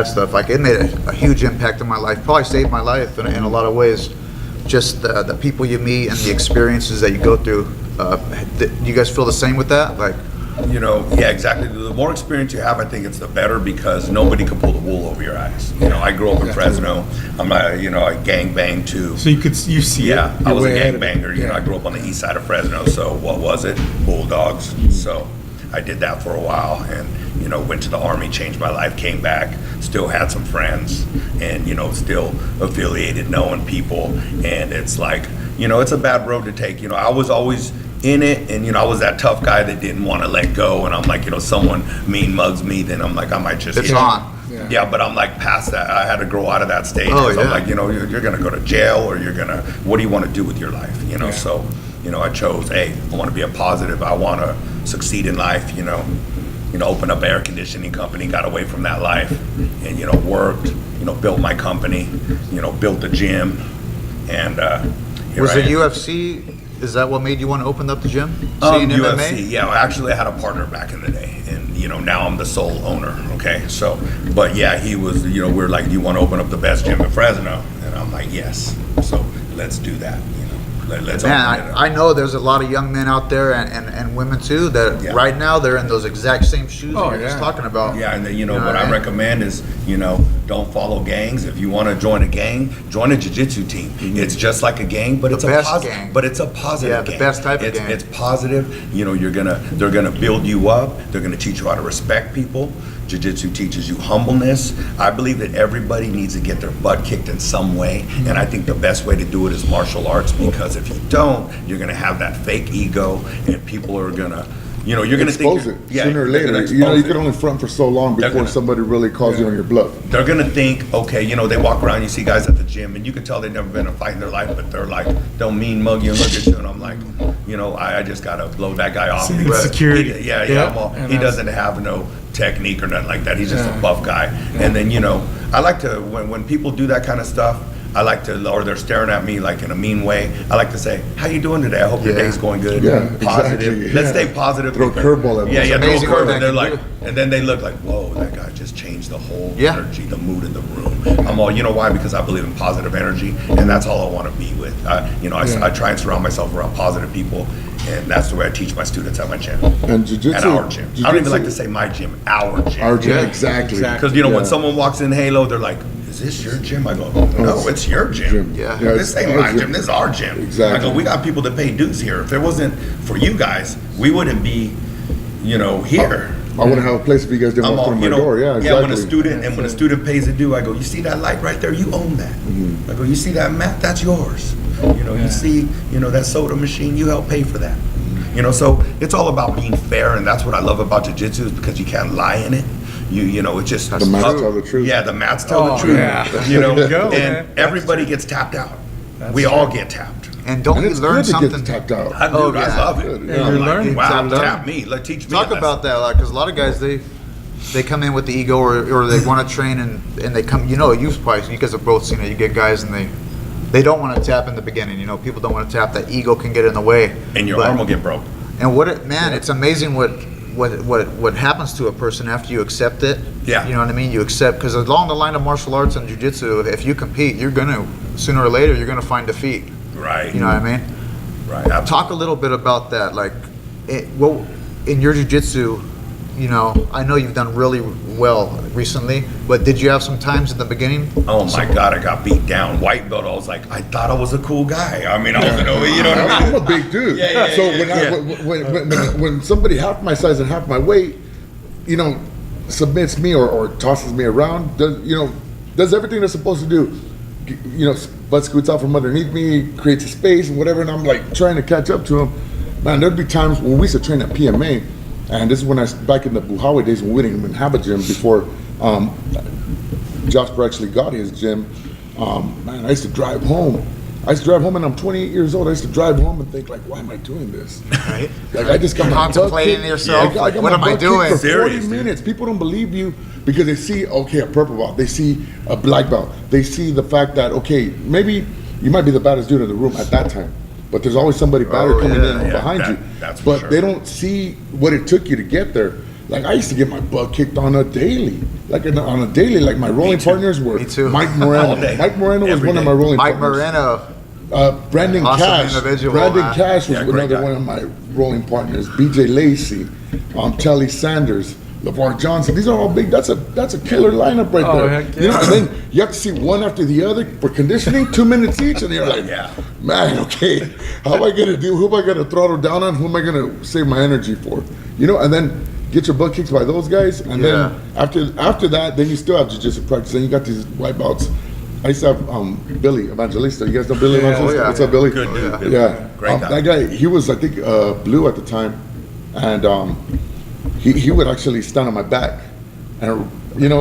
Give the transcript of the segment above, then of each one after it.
that stuff. Like, it made a huge impact on my life. Probably saved my life in a lot of ways. Just the people you meet and the experiences that you go through. Do you guys feel the same with that? Like, yeah, exactly. The more experience you have, I think it's the better, because nobody can pull the wool over your eyes. I grew up in Fresno. I'm I gang banged too. So you see. Yeah, I was a gang banger. I grew up on the east side of Fresno. So what was it? Bulldogs. So I did that for a while, and went to the Army, changed my life, came back, still had some friends, and still affiliated, knowing people, and it's like it's a bad road to take. I was always in it, and I was that tough guy that didn't want to let go, and I'm like, someone mean mugs me, then I'm like, I might just it's on. Yeah, but I'm like past that. I had to grow out of that stage. Oh, yeah. I'm like, you're gonna go to jail, or what do you want to do with your life? So I chose, hey, I want to be a positive. I want to succeed in life. Opened up an air conditioning company, got away from that life, and worked. Built my company. Built the gym, and was the UFC? Is that what made you want to open up the gym? UFC, MMA? yeah. Actually, I had a partner back in the day, and now I'm the sole owner. Okay, so, but yeah, he was. We're like, do you want to open up the best gym in Fresno? And I'm like, yes. So let's do that. Let's Man, I know there's a lot of young men out there and women too that right now they're in those exact same shoes that you're just talking about. Yeah, and then, what I recommend is, don't follow gangs. If you want to join a gang, join a jiu-jitsu team. It's just like a gang, but it's a positive gang. But it's a positive gang. The best type of gang. It's positive. They're gonna build you up. They're gonna teach you how to respect people. Jiu-jitsu teaches you humbleness. I believe that everybody needs to get their butt kicked in some way, and I think the best way to do it is martial arts, because if you don't, you're gonna have that fake ego, and people are gonna, you're gonna expose it sooner or later. You can only front for so long before somebody really calls you on your bluff. They're gonna think, okay, they walk around, you see guys at the gym, and you can tell they've never been in a fight in their life, but they're like, they'll mean mug you and look at you, and I'm like, I just gotta blow that guy off. Security. He doesn't have no technique or nothing like that. He's just a buff guy. And then I like to, when people do that kind of stuff, I like to, or they're staring at me like in a mean way, I like to say, how you doing today? I hope your day's going good. Positive. Exactly. Let's stay positive. Throw a curveball at them. Throw a curve, and they're like, and then they look like, whoa, that guy just changed the whole energy, the mood in the room. I'm all, why? Because I believe in positive energy, and that's all I want to be with. I try and surround myself around positive people, and that's the way I teach my students at my gym. And jiu-jitsu. At our gym. I don't even like to say my gym, our gym. Our gym, exactly. Because, when someone walks in Halo, they're like, is this your gym? I go, no, it's your gym. This ain't my gym, this is our gym. Exactly. I go, we got people that pay dues here. If it wasn't for you guys, we wouldn't be, here. I wouldn't have a place if you guys didn't walk through my door. Yeah, exactly. Yeah, when a student pays a due, I go, you see that light right there? You own that. I go, you see that mat? That's yours. You see, that soda machine? You help pay for that. So it's all about being fair, and that's what I love about jiu-jitsu, is because you can't lie in it. It's just the mats tell the truth. Yeah, the mats tell the truth. And everybody gets tapped out. We all get tapped. And don't you learn something? Get tapped out. I love it. You're learning. Wow, tap me. Teach me. Talk about that, because a lot of guys they come in with the ego, or they want to train, and they come. You guys have both seen it. You get guys and they don't want to tap in the beginning. People don't want to tap. That ego can get in the way, and your arm will get broke. And it's amazing what happens to a person after you accept it. Yeah. You know what I mean? You accept, because along the line of martial arts and jiu-jitsu, if you compete, you're gonna, sooner or later, you're gonna find defeat. Right. You know what I mean? Right. Absolutely. Talk a little bit about that. Like, in your jiu-jitsu, I know you've done really well recently, but did you have some times in the beginning? Oh my God, I got beat down. White belt, I was like, I thought I was a cool guy. I mean, I was, you know what I mean? I'm a big dude. So when somebody half my size and half my weight, submits me or tosses me around, does everything they're supposed to do, butt scoots out from underneath me, creates a space and whatever, and I'm like trying to catch up to him. Man, there'd be times when we used to train at PMA, and this is when back in the Buhawi days when we didn't even have a gym before Jasper actually got his gym. Man, I used to drive home. And I'm 28 years old. I used to drive home and think, like, why am I doing this? Right. I just got contemplating yourself. Yeah, what am I doing? For 40 minutes. People don't believe you because they see, okay, a purple belt. They see a black belt. They see the fact that, okay, maybe you might be the baddest dude in the room at that time, but there's always somebody better coming in behind you. That's but sure. They don't see what it took you to get there. Like I used to get my butt kicked on a daily, like on a daily. Like my rolling partners were Me too. Mike Moreno. All day. Mike Moreno was Every one of day. my rolling Mike partners. Moreno. Brandon Awesome Cash. individual, Brandon man. Cash was Yeah, great another guy. one of my rolling partners. BJ Lacey, Telly Sanders, LeVar Johnson. These are all big. That's a killer lineup right Oh, there. heck You know, yeah. and then you have to see one after the other for conditioning, 2 minutes each, and you're like, Yeah. man, okay, how am I gonna do? Who am I gonna throttle down on? Who am I gonna save my energy for? You know, and then get your butt kicked by those guys, and Yeah. then after that, then you still have jiu-jitsu practice. Then you got these wipeouts. I used to have Billy Evangelista. You guys know Billy Evangelista? yeah. What's up, Billy? Good dude. yeah. Billy. Yeah, Great guy. that guy. He was, I think, blue at the time, and he would actually stand on my back, and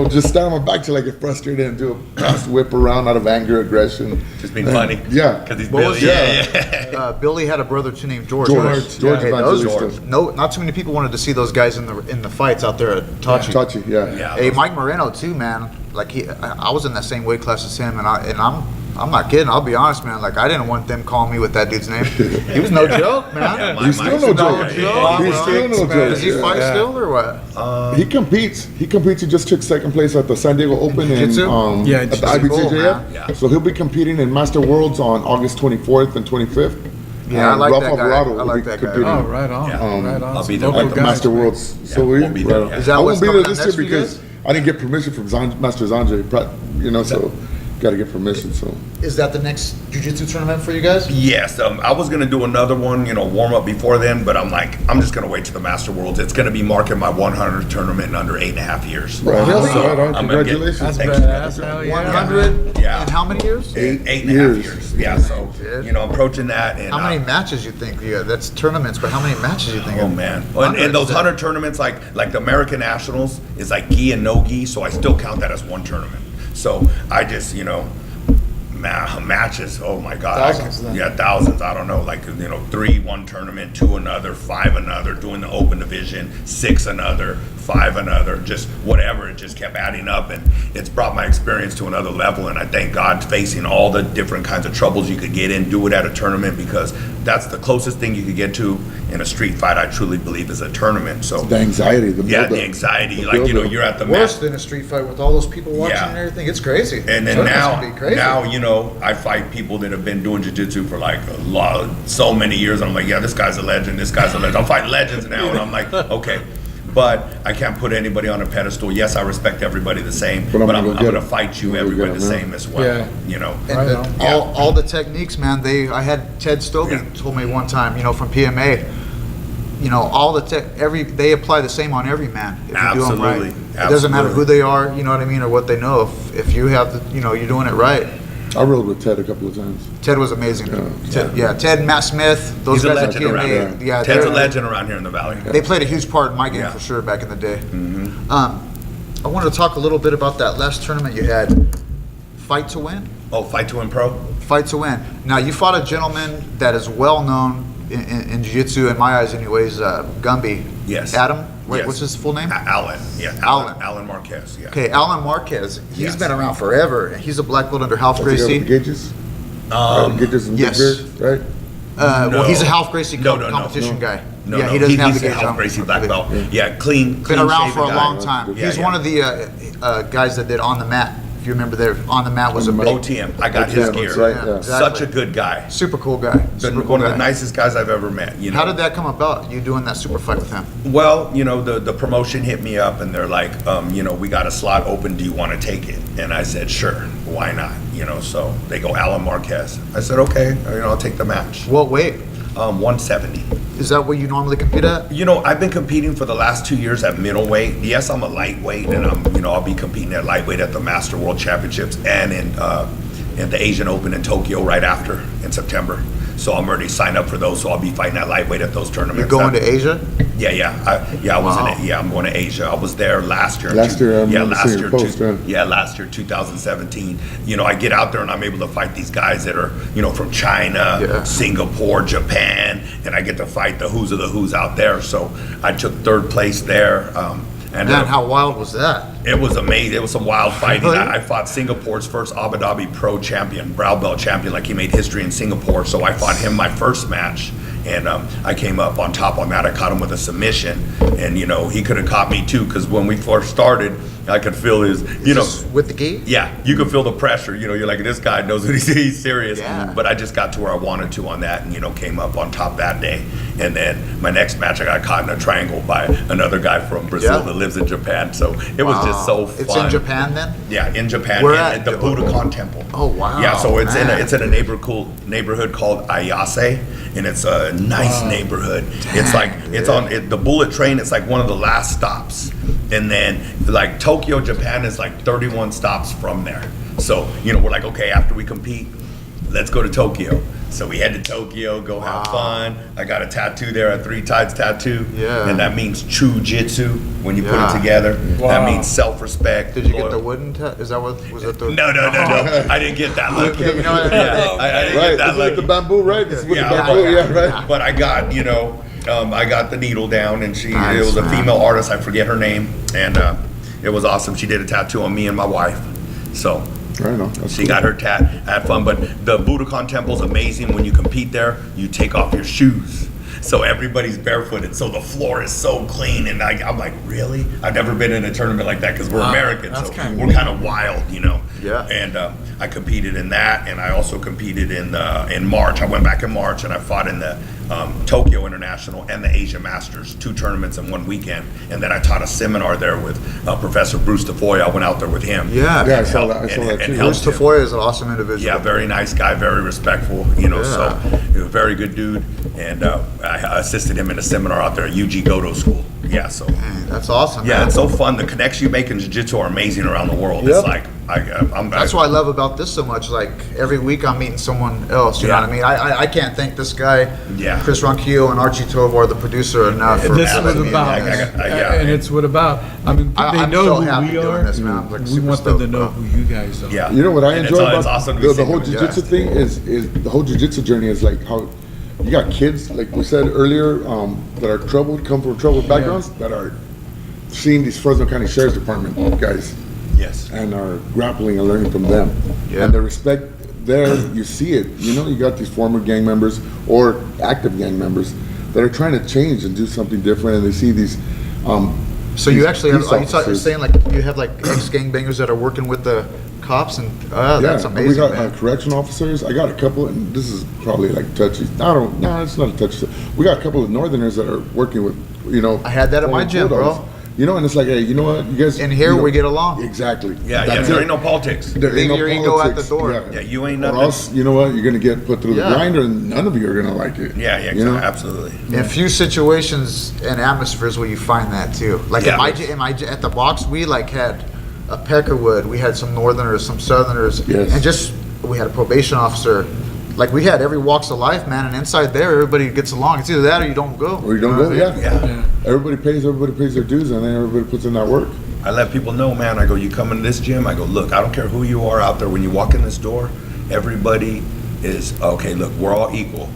just stand on my back till I get frustrated and do a fast whip around out of anger, aggression. Just being And- funny. Yeah. Because he's What Billy. was Yeah. Billy had a brother too named George. George right? Hey, those Evangelista. not too many people wanted to see those guys in the fights out there at Tachi. Tachi, yeah. Yeah. Hey, Mike Moreno too, man. Like I was in that same weight class as him, and I'm not kidding. I'll be honest, man. Like I didn't want them calling me with that dude's name. He was no joke, man. Yeah, He's still Mike's no a joke. dog. He's Yeah. still no joke. Does he fight Yeah. still or what? He competes. He just took second place at the San Diego Open and Jiu-jitsu? Yeah, at the Jiu-Jitsu. Cool, IBJJF. man. Yeah. So he'll be competing in Master Worlds on August 24th and 25th. Yeah, I And like Ralph that guy. Alvarado I will like be that guy. competing Oh, right on. Yeah. Right on. I'll be Some there local with at the the guys. Master Worlds. So we'll be there, yeah. Is that I what's won't be there coming up this year next for you because I didn't get permission from Master Zanjay, so got to get permission. So Is that the next jiu-jitsu tournament for you guys? Yes, I was gonna do another one, warm up before then, but I'm like, I'm just gonna wait to the Master Worlds. It's gonna be marking my 100th tournament in under 8.5 years. right, Really? right on. I'm gonna get- Congratulations. That's Thanks. badass. Hell yeah. 100 Yeah. in how many years? Eight and a Years. half years. Yeah, so Shit. approaching that, and How many matches you think? Yeah, that's tournaments, but how many matches you think? Oh man! And those 100 tournaments, like the American Nationals, is like gi and no gi, so I still count that as one tournament. So I just matches. Oh my God! Thousands then. Yeah, thousands. I don't know, 3 one tournament, 2 another, 5 another, doing the open division, 6 another, 5 another, just whatever. It just kept adding up, and it's brought my experience to another level. And I thank God, facing all the different kinds of troubles you could get in, do it at a tournament, because that's the closest thing you could get to in a street fight. I truly believe is a tournament. So The anxiety, the yeah, buildup. the anxiety, The buildup. you're at the Worse mat. than a street fight with all those people watching Yeah. and everything. It's crazy. And then Tournaments now, can be crazy. I fight people that have been doing jiu-jitsu for so many years. I'm like, yeah, this guy's a legend. This guy's a legend. I'm fighting legends now, and I'm like, okay. But I can't put anybody on a pedestal. Yes, I respect everybody the same, But I'm but gonna I'm go get going to him. fight you I'm gonna everybody get the him, same as well. Yeah. And Right the- on. all the techniques, man. I had Ted Stobie Yeah. told me one time, from PMA. All they apply the same on every man if you do them right. Absolutely. It doesn't matter who Absolutely. they are, you know what I mean, or what they know. If you have, you're doing it right. I rode with Ted a couple of times. Ted was amazing. Yeah. Ted, Matt Smith, those He's a guys at legend around PMA. here. Yeah, Ted's a they're- legend around here in the Valley. They played a huge part in my game Yeah. for sure back in the day. I wanted to talk a little bit about that last tournament you had, Fight to Win. Oh, Fight to Win Pro? Fight to Win. Now you fought a gentleman that is well known in jiu-jitsu, in my eyes, anyways. Gumby. Yes. Adam. Wait, Yes. what's his full name? Alan. Yeah. Alan. Alan Marquez. Yeah. Okay, Alan Marquez. He's Yes. been around forever. He's a black belt under Half That's the guy Gracie. with the gauges? Gauges and yes. big beard, right? Well, he's a Half Gracie No, competition guy. No, yeah, no, he doesn't have the he's a gauge Half on. Gracie black belt. Yeah, clean. Been around for a shaven long guy. time. Yeah, He's yeah. one of the guys that did On the Mat. If you remember, there On the Mat was a big, OTM. I got his OTM, gear. that's right, yeah. exactly. Such a good guy. super cool guy. Been Super cool one of guy. the nicest guys I've ever met. How did that come about? You doing that super fight with him? Well, the promotion hit me up and they're like, we got a slot open. Do you want to take it? And I said, sure. Why not? So they go Alan Marquez. I said, okay. I'll take the match. What weight? 170. Is that what you normally compete at? I've been competing for the last 2 years at middleweight. Yes, I'm a lightweight, and I'll be competing at lightweight at the Master World Championships and in the Asian Open in Tokyo right after in September. So I'm already signed up for those. So I'll be fighting at lightweight at those tournaments. You're going to Asia? Yeah. I was Wow. I'm going to Asia. I was there last year. Last year, I remember last seeing year. your post, Last year, 2017. I get out there and I'm able to fight these guys that are, from China, Yeah. Singapore, Japan, and I get to fight the who's of the who's out there. So I took 3rd place there. And Man, how wild was that? it was amazing. It was some wild fighting. Really? I fought Singapore's first Abu Dhabi pro champion, brown belt champion, like he made history in Singapore. So I fought him my first match, And I came up on top on that. I caught him with a submission, and you know, he could have caught me too, because when we first started, I could feel his, you know, with the gi. yeah, you could feel the pressure. You know, you're like, this guy knows what he's serious. Yeah. But I just got to where I wanted to on that, and you know, came up on top that day. And then my next match, I got caught in a triangle by another guy from Brazil that lives in Japan. So it was just so fun. It's in Japan then? Yeah, in Japan, Where at the Budokan Temple. Oh wow! Yeah, so it's man. in a neighborhood called Ayase, and it's a nice neighborhood. It's like the bullet train. It's like one of the last stops, and then like Tokyo, Japan is like 31 stops from there. So you know, we're like, okay, after we compete, let's go to Tokyo. So we head to Tokyo, go have fun. I got a tattoo there, a 3 tides tattoo. Yeah. And that means true Jitsu when you put it together. That means self-respect. Did you get the wooden Is that what was it? The No. I didn't get that lucky. Okay, you know what? I didn't Right, get that it's like lucky. the bamboo, right? It's with Yeah, the bamboo, yeah, right. But I got, you know, I got the needle down, and it Nice, was a man. female artist. I forget her name, and it was awesome. She did a tattoo on me and my wife. So Right on. That's she cool. got her tat. I had fun, but the Budokan Temple's amazing. When you compete there, you take off your shoes. So everybody's barefooted, so the floor is so clean, and I'm like, really? I've never been in a tournament like that, because we're Americans, that's so kinda we're kind of wild, you know? Yeah. And I competed in that, and I also competed in March. I went back in March, and I fought in the Tokyo International and the Asia Masters, 2 tournaments in one weekend. And then I taught a seminar there with Professor Bruce DeFoy. I went out there with him. Yeah. Yeah, I And saw helped- that. I saw and- that and too. helped Bruce him. Tafoya is an awesome individual. Yeah, very nice guy, very respectful, you know, Yeah. so he was a very good dude. And I assisted him in a seminar out there at UG Goto School. Yeah, so. That's awesome. Yeah, man. it's so fun. The connections you make in jiu-jitsu are amazing around the world. Yep. It's like, That's what I love about this so much. Like every week I'm meeting someone else. You know Yeah. what I mean? I can't thank this guy, Yeah. Chris Ronquillo and Archie Tovar, the producer, enough. For This is what having it's me. about, yeah. and it's what about. I mean, they I'm know so who happy we doing are. this, man. I'm like We super want them to stoked, know bro. who you guys are. Yeah. You know what I And enjoy it's about awesome to be the seeing whole them. jiu-jitsu thing is the whole jiu-jitsu journey is like how you got kids, like we said earlier, that are troubled, come from troubled backgrounds, that are seeing these Fresno County Sheriff's Department guys Yes. and are grappling and learning from them. Yeah. And the respect there, you see it. You know, you got these former gang members or active gang members that are trying to change and do something different, and they see these. So you these actually have, police you're officers. saying like you have like ex-gangbangers that are working with the cops and that's Yeah, amazing, we got man. correctional officers. I got a couple, and this is probably like touchy. No, it's not a touchy. We got a couple of Northerners that are working with, you know. I had that at my former gym, bro. Bulldogs. You know, and it's like, hey, you know what, you guys. In here, you know, we get along. Exactly. Yeah, That's there it. ain't no politics. There Leave ain't no your ego at the politics. door. Yeah, you ain't Or nothing. else, you know what, you're gonna get put through Yeah. the grinder, and none of you are gonna like it. Yeah, You know? absolutely. In few situations and atmospheres where you find that too. Like Yeah. at the box, we like had a Peckerwood, we had some Northerners, some Southerners, Yes. and just we had a probation officer. Like we had every walks of life, man, and inside there, everybody gets along. It's either that or you don't go. Or you don't know go, what I mean? yeah. Yeah. Everybody pays their dues, and then everybody puts in that work. I let people know, man, I go, you come in this gym, I go, look, I don't care who you are out there, when you walk in this door, everybody is, okay, look, we're all equal.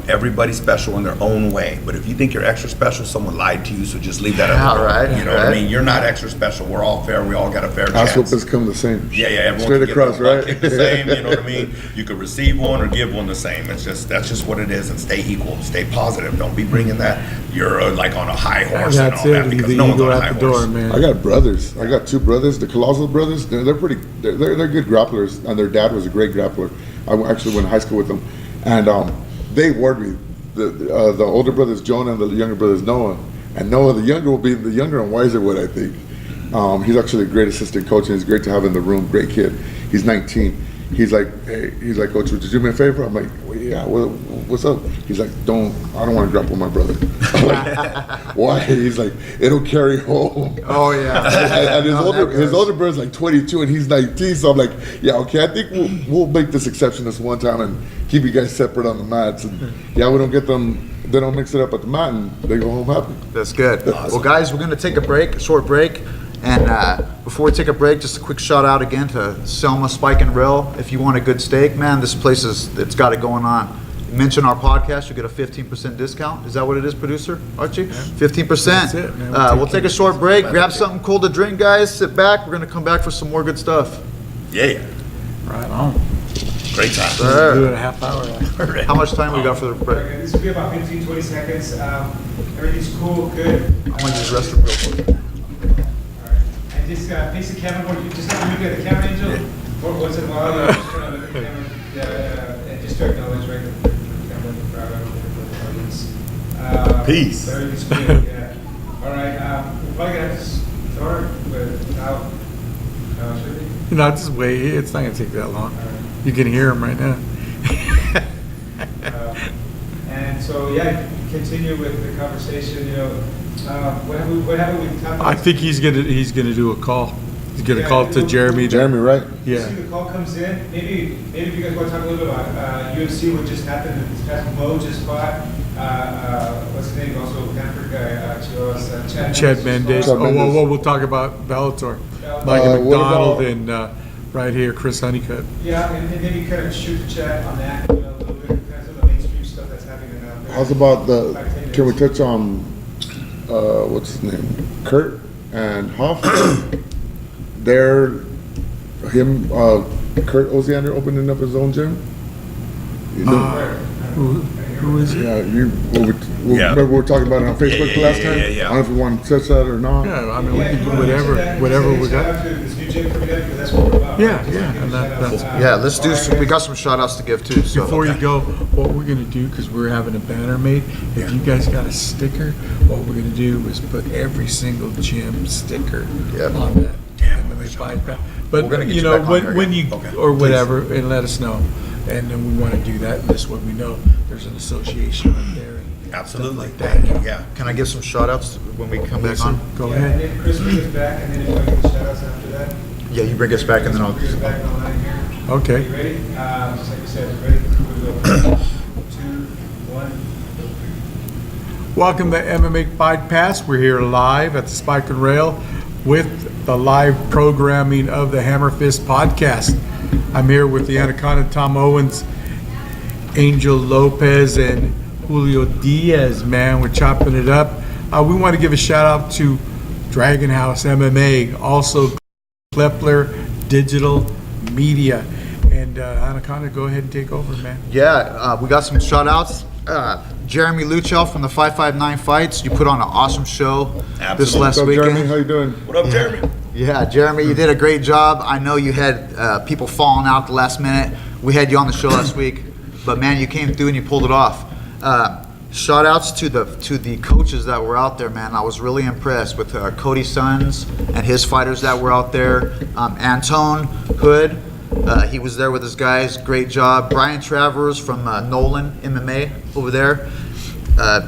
Everybody's special in their own way, but if you think you're extra special, someone lied to you, so just leave that at Yeah, the door. right, You know what I right. mean? You're not extra special, we're all fair, we all got a fair Ass chance. whoopings come the same. Yeah, everyone Straight can get across, the butt right? kick the same, you know what I mean? You could receive one or give one the same. That's just what it is, and stay equal, stay positive. Don't be bringing that you're like on a high horse and That's all it. that, Leave because the no one's ego on a high at the door, horse. man. I got brothers. I got 2 brothers, the Colossal brothers. They're pretty. They're good grapplers, and their dad was a great grappler. I actually went to high school with them, and they warned me. The older brother is Jonah, and the younger brother is Noah. And Noah, the younger, will be the younger and wiser one, I think. He's actually a great assistant coach, and he's great to have in the room. Great kid. He's 19. He's like, hey, Coach, would you do me a favor? I'm like, well, yeah, what's up? He's like, I don't want to grapple my brother. I'm like, why? He's like, it'll carry home. Oh yeah. And his older brother's like 22 and he's 19, so I'm like, yeah, okay, I think we'll make this exception this one time and keep you guys separate on the mats. And yeah, we don't get them. They don't mix it up at the mat, and they go home happy. That's good. Well, guys, we're going to take a short break. And before we take a break, just a quick shout out again to Selma Spike and Rill. If you want a good steak, man, this place it's got it going on. Mention our podcast, you get a 15% discount. Is that what it is, producer Archie? 15%. That's it, man. We'll take a short break, grab something cool to drink, guys. Sit back. We're going to come back for some more good stuff. Yeah. Right on. Great time. Sir. Do it a half hour. How much time we got for the break? Okay, this will be about 15, 20 seconds. Everything's cool, good. I'm gonna use the restroom real quick. All right. And just face the camera, you just have to look at the camera, Angel. Or once in a while, you just try to look at the camera. And just to acknowledge, right, the camera, the crowd, the audience. Peace. Everything's good, yeah. All right, we're probably gonna have to start without, Just wait. It's not going to take that long. You can hear him right now. and so, yeah, continue with the conversation, what haven't we talked about? I think he's gonna do a call. He's gonna call to Jeremy. Jeremy, right? Yeah. See, the call comes in. Maybe if you guys want to talk a little bit about UFC, what just happened this past. Mo just fought. What's his name? Also, Stanford guy. Chad Mendes. Chad Mendes. Well, we'll talk about Bellator. Mike what McDonald about- and right here, Chris Honeycutt. Yeah, and maybe kind of shoot the chat on that. A little bit, kind of some of the mainstream stuff that's happening out there. How's about can we touch on, what's his name? Kurt and Hoff? Kurt Oziander opening up his own gym? You know? Who is it? Yeah, Yeah. remember we were talking about it on Facebook Yeah, last yeah, time? yeah, yeah. I don't know if you want to touch that or not. Yeah, I mean, we can do you wanna whatever, mention that? whatever Just we shout got. out to this new gym coming up, because that's what we're about. Yeah, Just yeah, give and a shout out. that's- Yeah, let's do some, we got some shout outs to give too, so. Before you go, what we're gonna do, because we're having a banner made, if you guys got a sticker, what we're gonna do is put every single gym sticker Yep. on that. MMA Fight Pass. But, We're gonna get you you know, back on there when again. you, Okay, or please. whatever, and let us know. And then we wanna do that, this way we know there's an association right there. and Absolutely. stuff like that. Yeah. Can I give some shout outs when we come back on? Go Yeah, ahead. and then Chris brings us back, and then if I get the shout outs after that. Yeah, you bring us back and then I'll. Bring us back online here. Okay. You ready? Just like you said, ready? Here we go. 2, 1. Welcome to MMA Fight Pass. We're here live at the Spike and Rail with the live programming of the HammerFist podcast. I'm here with the Anaconda, Tom Owens, Angel Lopez, and Julio Diaz, man. We're chopping it up. We want to give a shout out to Dragon House MMA, also Klepler Digital Media. And Anaconda, go ahead and take over, man. Yeah, we got some shout outs. Jeremy Luchel from the 559 Fights. You put on an awesome show this Absolutely. last What's up, weekend. Jeremy? How you doing? What up, Jeremy? Yeah, Jeremy, you did a great job. I know you had people falling out the last minute. We had you on the show last week, but man, you came through and you pulled it off. Shout outs to the coaches that were out there, man. I was really impressed with Cody Sons and his fighters that were out there. Antone Hood, he was there with his guys. Great job. Brian Travers from Nolan MMA over there.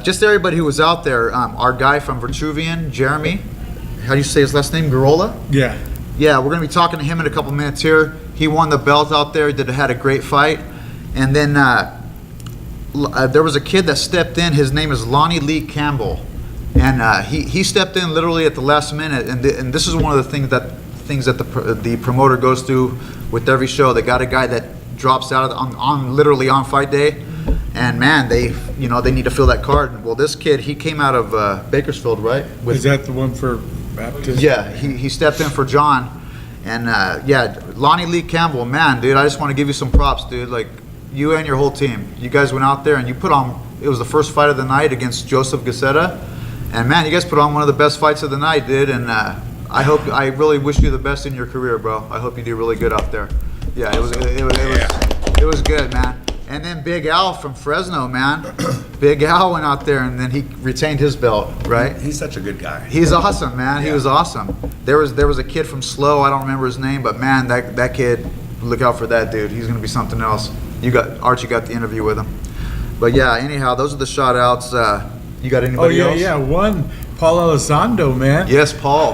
Just everybody who was out there. Our guy from Vitruvian, Jeremy. How do you say his last name? Garola? Yeah. Yeah, we're going to be talking to him in a couple minutes here. He won the belt out there, had a great fight. And then there was a kid that stepped in. His name is Lonnie Lee Campbell. And he stepped in literally at the last minute. And this is one of the things that the promoter goes through with every show. They got a guy that drops out literally on fight day. And man, they need to fill that card. Well, this kid, he came out of Bakersfield, right? Is that the one for Baptist? Yeah, he stepped in for John. And yeah, Lonnie Lee Campbell, man, dude, I just want to give you some props, dude. Like, you and your whole team. You guys went out there and you put on, it was the first fight of the night against Joseph Gazzetta. And man, you guys put on one of the best fights of the night, dude. And I really wish you the best in your career, bro. I hope you do really good out there. Yeah, it was good, man. And then Big Al from Fresno, man. Big Al went out there and then he retained his belt, right? He's such a good guy. He's awesome, man. He Yeah. was awesome. There was a kid from Slow. I don't remember his name, but man, that kid, look out for that dude. He's gonna be something else. Archie got the interview with him. But yeah, anyhow, those are the shout outs. You got Oh, anybody yeah, else? yeah. One, Paul Elizondo, man. Yes, Paul.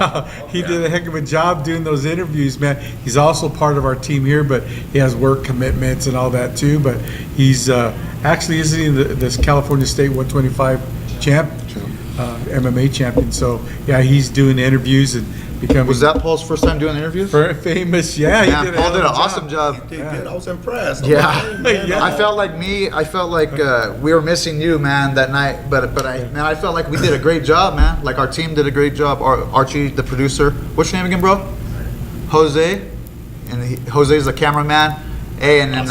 He did a heck of a job doing those interviews, man. He's also part of our team here, but he has work commitments and all that too. But he's actually, isn't he this California State 125 champ, MMA champion? So yeah, he's doing interviews and becoming. Was that Paul's first time doing interviews? famous? Yeah, Yeah, he did. Paul did an a hell of a awesome job. Dude, I was impressed. Yeah. Yeah. I felt like we were missing you, man, that night. But I felt like we did a great job, man. Like our team did a great job. Archie, the producer. What's your name again, bro? Jose. And Jose's the cameraman. Hey, and then,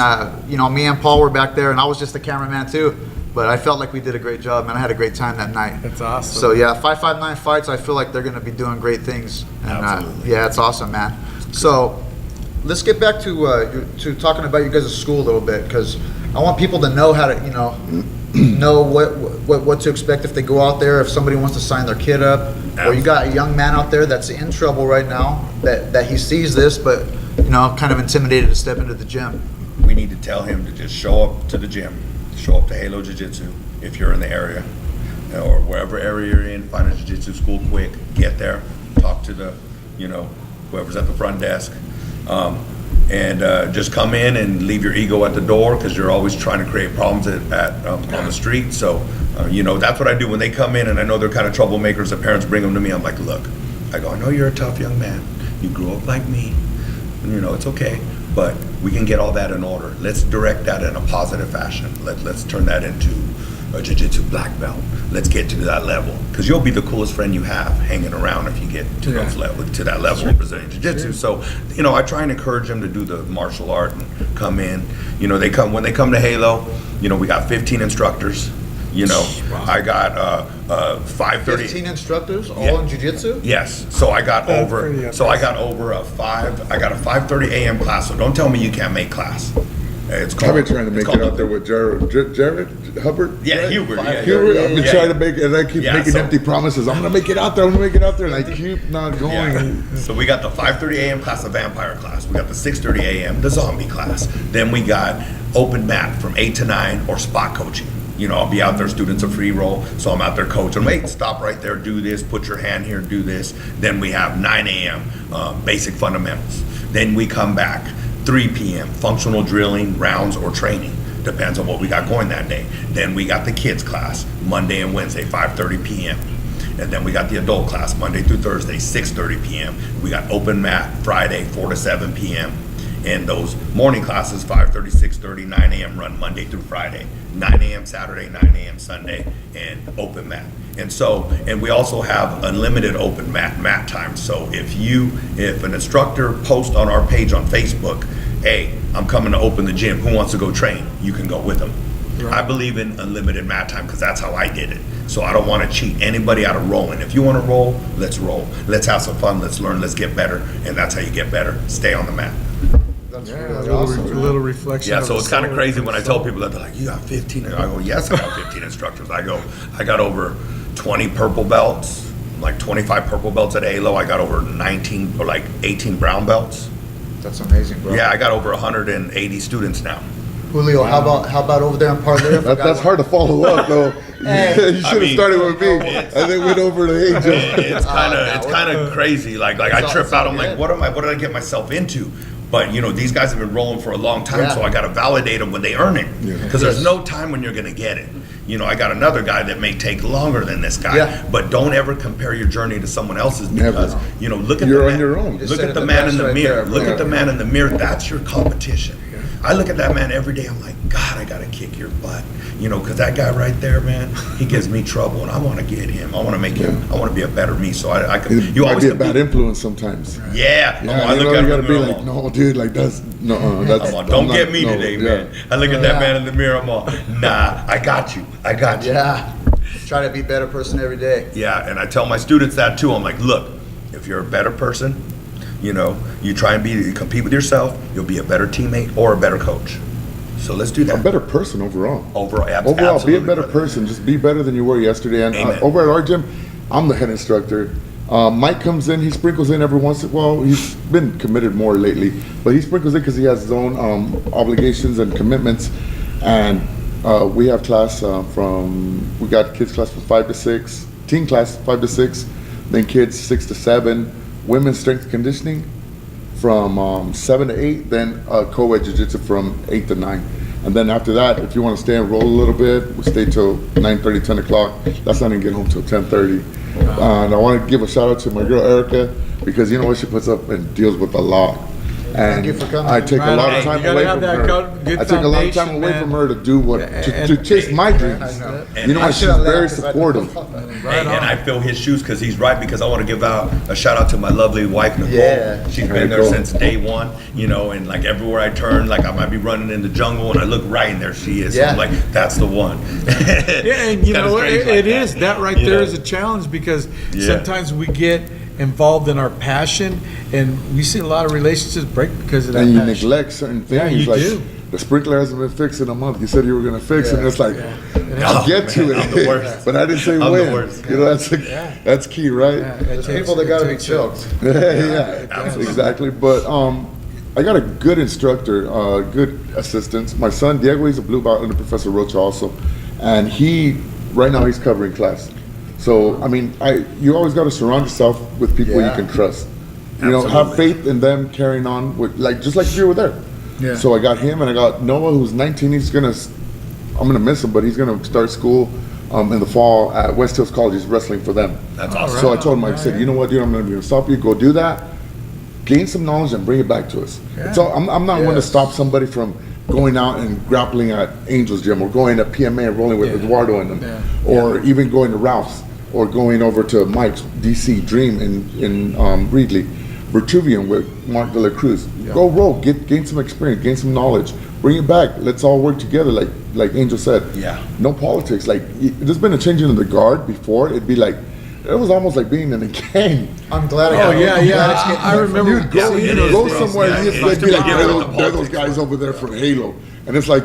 you know, me and Paul were back there, and I was just the cameraman too. But I felt like we did a great job, man. I had a great time that night. That's awesome. So, yeah, 559 Fights, I feel like they're going to be doing great things. And, Absolutely. yeah, it's awesome, man. So, let's get back to talking about you guys' school a little bit, because I want people to know how to, you know what to expect if they go out there, if somebody wants to sign their kid up, or you got a young man out there that's in trouble right now, that he sees this, but, you know, kind of intimidated to step into the gym. We need to tell him to just show up to the gym, show up to Halo Jiu-Jitsu if you're in the area, or wherever area you're in, find a jiu-jitsu school quick, get there, talk to the, you know, whoever's at the front desk, and just come in and leave your ego at the door, because you're always trying to create problems on the street. So, you know, that's what I do when they come in, and I know they're kind of troublemakers. The parents bring them to me. I'm like, look, I go, I know you're a tough young man. You grew up like me. You know, it's okay. But we can get all that in order. Let's direct that in a positive fashion. Let's turn that into a jiu-jitsu black belt. Let's get to that level, because you'll be the coolest friend you have hanging around if you get to those level, to that level of Brazilian jiu-jitsu. So, you know, I try and encourage them to do the martial art and come in. You know, when they come to Halo, you know, we got 15 instructors. You know, I got 5:30. 15 instructors, all in jiu-jitsu? Yes. So I got over a 5:30 a.m. class. So don't tell me you can't make class. It's called, I've been trying to make it out there with Jared Hubbard. Yeah, right? Hubert. Yeah, Hubert. I've been trying to make it, and I keep making so- empty promises. I'm gonna make it out there. I'm gonna make it out there, and I keep not going. Yeah. So we got the 5:30 a.m. class, the vampire class. We got the 6:30 a.m. the zombie class. Then we got open mat from 8 to 9 or spot coaching. You know, I'll be out there, students a free roll, so I'm out there coaching. Wait, stop right there, do this, put your hand here, do this. Then we have 9 a.m. Basic fundamentals. Then we come back 3 p.m. functional drilling, rounds, or training. Depends on what we got going that day. Then we got the kids class, Monday and Wednesday, 5:30 p.m. And then we got the adult class, Monday through Thursday, 6:30 p.m. We got open mat, Friday, 4 to 7 p.m. And those morning classes, 5:30, 6:30, 9 a.m. run Monday through Friday, 9 a.m. Saturday, 9 a.m. Sunday, and open mat. And we also have unlimited open mat time. So if an instructor posts on our page on Facebook, hey, I'm coming to open the gym, who wants to go train? You can go with them. Right. I believe in unlimited mat time, because that's how I did it. So I don't want to cheat anybody out of rolling. If you want to roll, let's roll. Let's have some fun, let's learn, let's get better. And that's how you get better. Stay on the mat. That's Yeah, really a awesome. little reflection. Yeah, of so the it's kind of soul. crazy when I tell people that. They're like, you got 15? I go, yes, I got 15 instructors. I got over 20 purple belts, like 25 purple belts at Halo. I got over 19 or like 18 brown belts. That's amazing, bro. Yeah, I got over 180 students now. Julio, how about over there in Parler? That's hard to follow up, though. Hey. You should have mean, started with me, and then went over to Angel. It's kind of crazy. Like I It's trip all out. I'm good. like, what did I get myself into? But you know, these guys have been rolling for a long time, Yeah. so I got to validate them when they earn it. Yeah. Because there's no time when you're gonna get it. You know, I got another guy that may take longer than this guy. Yeah. But don't ever compare your journey to someone else's, because Never. you know, look at You're the on man, your own. Just Look said at it the the man best in the right mirror. there, Look bro. at the man in the mirror. That's your competition. I look at that man every day. I'm like, God, I gotta kick your butt. You know, because that guy right there, man, he gives me trouble, and I want to get him. I want to make him. I want to be a better me. So I can. It You might always be a compete. bad influence sometimes. Yeah, Yeah, I you look know, at you him gotta be in the mirror, like, I'm all, no, dude, like that's no, that's. I'm all, don't I'm get not- me no, today, yeah. man. I look at that man in the mirror, I'm all, nah, I got you. Yeah. Try to be a better person every day. Yeah, and I tell my students that too. I'm like, look, if you're a better person, you know, you try and you compete with yourself, you'll be a better teammate or a better coach. So let's do A that. better person overall. Overall, Overall, be a absolutely, better brother. person. Just be better than you were yesterday. And Amen. over at our gym, I'm the head instructor. Mike comes in, he sprinkles in every once in a while. He's been committed more lately, but he sprinkles in because he has his own obligations and commitments. And we have class we got kids class from 5 to 6, teen class 5 to 6, then kids 6 to 7, women's strength conditioning from 7 to 8, then co-ed jiu-jitsu from 8 to 9. And then after that, if you want to stay and roll a little bit, we stay till 9:30, 10 o'clock. That's not even get home till 10:30. And I want to give a shout out to my girl Erica, because you know what, she puts up and deals with a lot. And you for coming. I take a Right lot on. of time You gotta away have from that her. good I take a lot of time foundation, away man. from her to do what to chase my dreams. know. You know, And and she's very supportive. And I fill his shoes because he's right. Because I want to give out a shout out to my lovely wife Nicole. Yeah. She's Very been there cool. since day one. You know, and like everywhere I turn, like I might be running in the jungle and I look right and there she is. So Yeah. I'm like, that's the one. Yeah, and you know, it is. That right You there know? is a challenge because Yeah. sometimes we get involved in our passion and we see a lot of relationships break because of that And you passion. neglect certain Yeah, things. you Like do. the sprinkler hasn't been fixed in a month. You said you were going to fix it, and it's like, Yeah. I'll get to it. I'm the worst. But I didn't say I'm the when. worst. You know, that's key, right? Yeah, There's people that gotta be choked. Yeah, absolutely. exactly. But I got a good instructor, good assistants. My son Diego, he's a blue belt under Professor Rocha also, and right now he's covering class. So I mean, you always got to surround yourself with people Yeah. you can trust. You know, have Absolutely. faith in them carrying on with just like you were there. Yeah. So I got him, and I got Noah, who's 19. I'm gonna miss him, but he's gonna start school in the fall at West Hills College. He's wrestling for them. That's awesome. So I told him, I said, you know what, dude, I'm gonna stop you. Go do that. Gain some knowledge and bring it back to us. So I'm not one to Yes. stop somebody from going out and grappling at Angel's Gym or going to PMA and rolling with Eduardo and them, or even going to Ralph's or going over to Mike's DC Dream in Reedley, Vertuvian with Mark De La Cruz. Go roll, gain some experience, gain some knowledge, bring it back. Let's all work together, like Angel said. Yeah. No politics. Like there's been a changing of the guard before. It'd be like it was almost like being in a gang. I'm glad. Oh, yeah, I'm yeah. glad it's getting I remember You'd go, seeing it you'd is, go bro. somewhere Yeah, and it they'd is. be like, Yeah, they're the those politics, guys over there from Halo. And it's like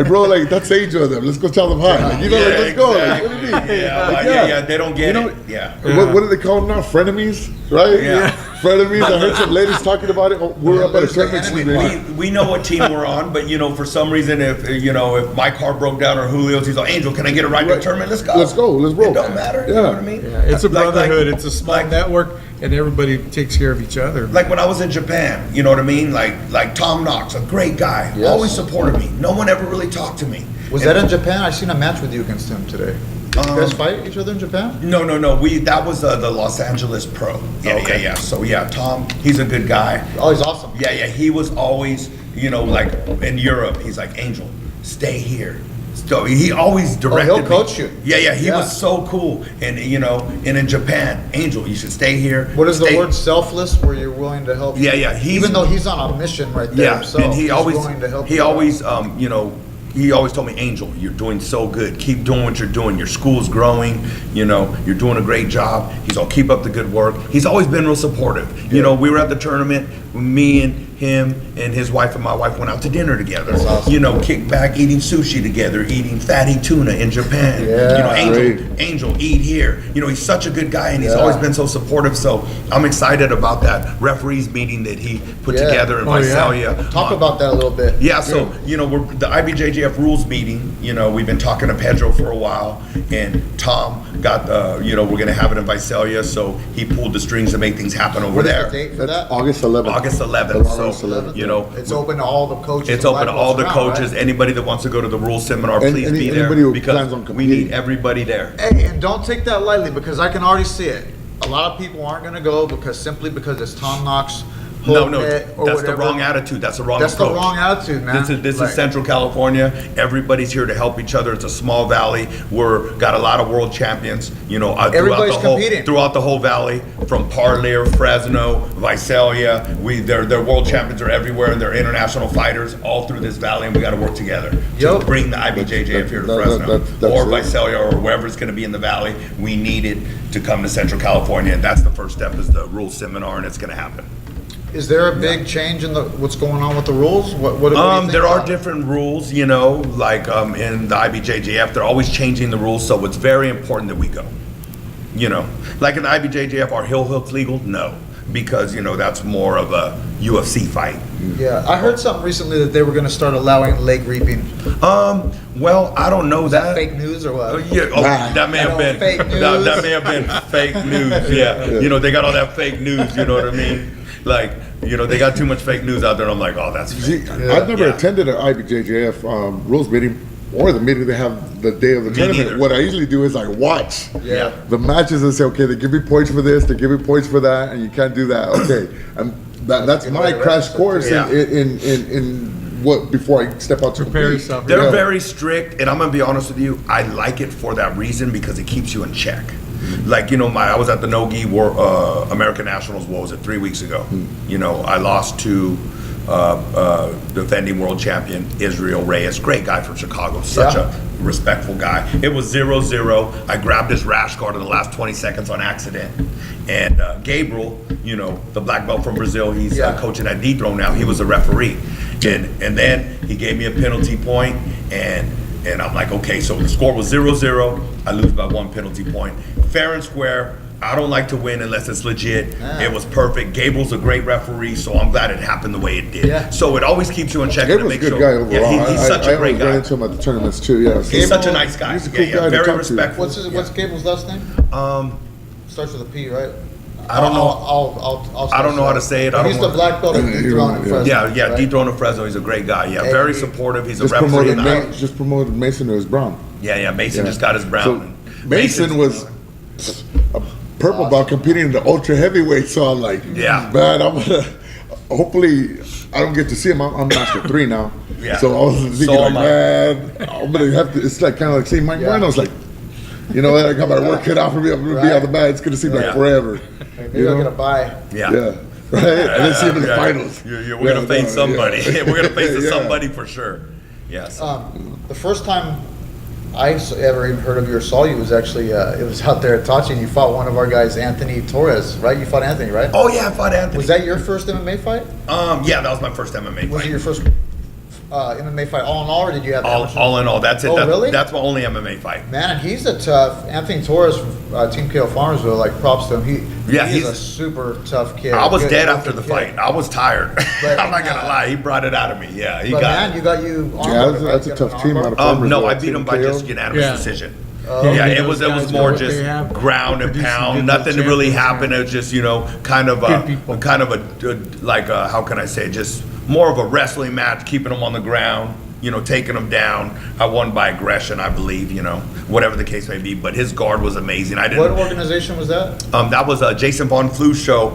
bro, like, that's Angel of them. Let's go tell them hi. Like, you know, like, let's go. Like, what do you mean? Like, Yeah, they don't get You know, it. Yeah. What do they call them now? Frenemies, right? Yeah. Frenemies. I heard some ladies talking about it. Oh, we're up at a tournament. We know what team we're on, but for some reason, if my car broke down or Julio's, he's like, Angel, can I get a ride to the tournament? Let's go. Let's go. Let's roll. It don't matter. You Yeah. know what I mean? Yeah, it's a Like- brotherhood. It's a small like- network, and everybody takes care of each other. Like when I was in Japan, you know what I mean? Like Tom Knox, a great guy, Yes. always supported me. No one ever really talked to me. Was that in Japan? I seen a match with you against him today. Did you guys fight each other in Japan? No. That was the Los Angeles Pro. Yeah. So Tom, he's a good guy. Oh, he's awesome. Yeah. He was always, like in Europe, he's like, Angel, stay here. So he always directed he'll coach me. you. Yeah, he Yeah. was so cool. And and in Japan, Angel, you should stay here. What is the Stay- word selfless where you're willing to help? Yeah. Even though he's on a mission right there Yeah, himself, and he's willing to help he you out. always, he always told me, Angel, you're doing so good. Keep doing what you're doing. Your school's growing. You're doing a great job. He's all, keep up the good work. He's always been real supportive. We were at the tournament. Me and him and his wife and my wife went out to dinner together. That's awesome. Kick back, eating sushi together, eating fatty tuna in Japan. Yeah, great. Angel, eat here. He's such a good guy, and he's always been so supportive. So I'm excited about that referees meeting that he put Yeah. together in Oh, yeah. Visalia. Talk about that a little bit. Yeah, so we're the IBJJF rules meeting. We've been talking to Pedro for a while, and Tom got we're gonna have it in Visalia, so he pulled the strings to make things happen over What is there. the date for That's that? August 11th. August 11th. August So 11th. It's open to all the coaches. it's and open to black all belts the around, coaches. right? Anybody that wants to go to the rules seminar, And please be there anybody who because plans on we competing. need everybody there. Hey, and don't take that lightly because I can already see it. A lot of people aren't going to go because it's Tom Knox. No, holding it or that's the whatever. wrong attitude. That's the wrong That's approach. the wrong attitude, man. This Like- is Central California. Everybody's here to help each other. It's a small valley. We're got a lot of world champions. Everybody's competing. Throughout the whole valley, from Parlier, Fresno, Visalia. Their world champions are everywhere, and they're international fighters all through this valley. And we got to work together Yup. to bring the IBJJF here to That- Fresno that's or it. Visalia or wherever it's going to be in the valley. We need it to come to Central California, and that's the first step is the rules seminar, and it's going to happen. Is there a big change in what's going on with the rules? What do you think There are about it? different rules, like in the IBJJF, they're always changing the rules, so it's very important that we go. Like in the IBJJF, are heel hooks legal? No, because that's more of a UFC fight. Yeah, I heard something recently that they were going to start allowing leg reaping. Well, I don't know that. Fake news or what? That may have been Fake news. that may have been fake news. Yeah, they got all that fake news. You know what I mean? Like, they got too much fake news out there. And I'm like, oh, that's See, fake. I've never Yeah. attended an IBJJF rules meeting or the meeting they have the day of the tournament. neither. What I usually do is I watch Yeah. the matches and say, okay, they give me points for this, they give me points for that, and you can't do that. Okay, and That's my crash course Yeah. in what before I step out to Prepare compete. yourself. They're Yeah. very strict, and I'm gonna be honest with you. I like it for that reason because it keeps you in check. Like, you know, I was at the No-Gi American Nationals. What was it, 3 weeks ago? You know, I lost to defending world champion Israel Reyes, great guy from Chicago, such a respectful guy. It was 0-0. I grabbed his rash guard in the last 20 seconds on accident. And Gabriel, you know, the black belt from Brazil, he's coaching at D-Throne now. He was a referee. And then he gave me a penalty point, and I'm like, okay, so the score was 0-0. I lose by 1 penalty point. Fair and square. I don't like to win unless it's legit. It was perfect. Gabriel's a great referee, so I'm glad it happened the way it did. Yeah. So it always keeps you in check. Gabriel's a good guy overall. Yeah, he's such a great I guy. ran into him at the tournaments too. Yeah, so- He's such a nice guy. He's a cool guy to very talk to. respectful. What's Gable's last name? Um, Starts with a P, right? I don't know. I'll I don't know how to say it. I don't He's the wanna- black belt at D-Throne in Fresno. Yeah, right? D-Throne of Fresno. He's a great guy. Yeah, Hey, very he- supportive. He's a just referee. promoted Mason to his brown. Yeah. Mason Yeah. just got his brown. So and Mason Mason's- was a purple belt competing in the ultra heavyweight. So I'm like, Yeah. man, I'm gonna. Hopefully, I don't get to see him. I'm master 3 now. Yeah. So I was thinking, So like, am I. man, I'm gonna have to. It's like kind of like seeing Mike Moreno's like, you know, I got my work cut out for me. I'm gonna be Right. on the mat. It's gonna seem like Yeah. forever. Maybe I'll get a buy. Yeah. Yeah. Right. And then see him in the Yeah. finals. We're gonna face somebody. Yeah. We're gonna face Yeah. somebody for sure. Yes. The first time I ever even heard of you or saw you was actually, it was out there at Tachi, and you fought one of our guys, Anthony Torres, right? You fought Anthony, right? Oh yeah, I fought Anthony. Was that your first MMA fight? Yeah, that was my first MMA Was it fight. your first MMA fight all in all, or did you have amateur? All in all, that's it. Oh, really? That's my only MMA fight. Man, and he's a tough, Anthony Torres from Team KO Farmersville, like props to him. Yeah, he's he's- a super tough kid. I was Good dead looking after the kid. fight. I was tired. But, I'm not gonna lie. He brought it out of me. Yeah, he But got man, it. you got you armbar, Yeah, right? that's You a got tough an team armbar? out of Farmersville. No, I beat him by KO. just unanimous Yeah. decision. Oh, Yeah, okay. it was Those guys more know what just they have. ground and Producing pound. good Nothing champions, really yeah. happened. It was just kind of Good people. how can I say, just more of a wrestling match, keeping them on the ground. Taking him down. I won by aggression, I believe. Whatever the case may be. But his guard was amazing. I didn't. What organization was that? That was Jason Von Flu's show,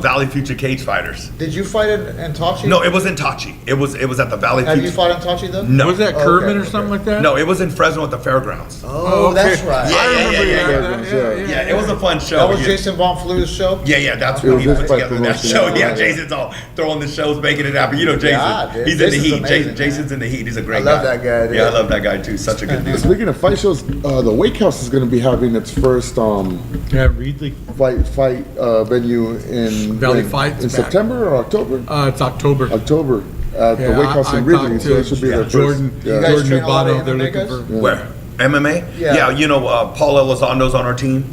Valley Future Cage Fighters. Did you fight in Tachi? No, it was in Tachi. It was at the Valley Have you Future. fought in Tachi though? No. Was that Oh, Kermit okay, or something like that? No, it was in Fresno at the fairgrounds. Oh, that's right. Yeah, I remember yeah, that. Yeah, it was a fun show. That was Yeah. Jason Von Flu's show? Yeah, that's It when was he his put fight together that promotion, show. yeah. Yeah, Jason's all throwing the shows, making it happen. Jason. Yeah, dude. He's Jason's in the heat. amazing, Jason's in the heat. He's a great I guy. love that guy, dude. Yeah, I love that guy too. Such a good dude. Speaking of fight shows, the Wake House is going to be having its first Yeah, Reedley. fight venue in Valley when? Fights in back. September or October. It's October. October at the Yeah, Wake House I in Ridley. talked So that to should be their Jordan. first. You Yeah. guys Jordan train a lot of Urbano. They're MMA looking guys? for. Where? MMA? Yeah. Paul Elizondo's on our team.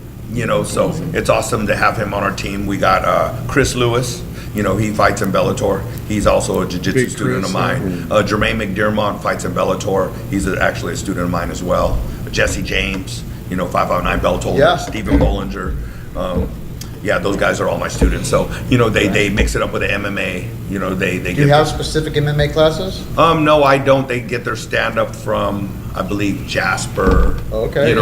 So it's awesome to have him on our team. We got Chris Lewis. He fights in Bellator. He's also a jiu-jitsu Big student Chris, of mine. Jermaine McDermott fights in Bellator. He's actually a student of mine as well. Jesse James, 559 Bellator. Yeah. Stephen Bollinger. Those guys are all my students. So, they mix it up with the MMA. They Do you get have specific MMA classes? no, I don't. They get their stand up from, I believe, Jasper. Okay,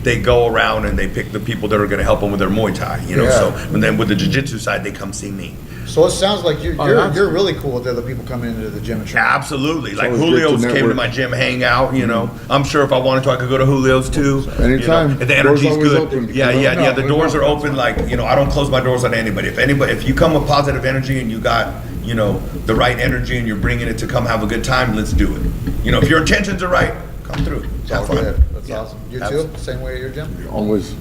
They go around and they pick the people that are going to help them with their Muay Thai. Yeah. So and then with the jiu-jitsu side, they come see me. So it sounds like you're that's you're really cool with the other people coming into the gym and training. Absolutely. Like always good to Julio's came to network. my gym, hang out. I'm sure if I wanted to, I could go to Julio's too. Anytime. If the Doors energy's always good. open. Yeah. The No, doors no. are open. Like I don't close my doors on anybody. If you come with positive energy and you got the right energy and you're bringing it to come have a good time, let's do it. If your intentions are right, come through. It's all Have fun. good. That's awesome. You too? Same way at your gym? Always.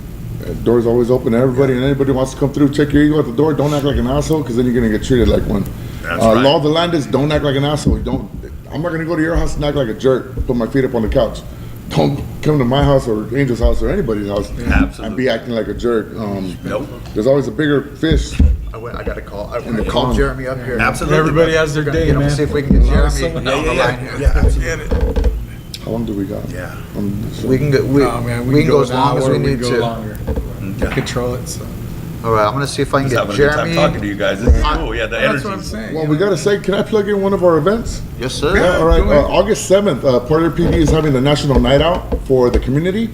Doors always open to everybody, and anybody who wants to come through, check your ego at the door. Don't act like an asshole, because then you're gonna get treated like one. That's right. Law of the land is don't act like an asshole. I'm not gonna go to your house and act like a jerk. Put my feet up on the couch. Don't come to my house or Angel's house or anybody's house and Absolutely. be acting like a jerk. Nope. There's always a bigger fish. I got to call. I the want to call con. Jeremy up here. Absolutely. Everybody has their day, Get him, man. see if we can get Jeremy on the line Yeah. here. Absolutely. How long do we got? Yeah. We can go. We Oh, man, can go as an long as hour, we need go to. longer. Yeah. Control it. So. All right, I'm gonna see if I can Just get having a good time Jeremy. talking to you guys. This is cool. Yeah, the That's energy. what I'm saying. Well, we gotta say, can I plug in one of our events? Yes, sir. Yeah, all right. go ahead. August 7th, Porter PD is having the National Night Out for the community.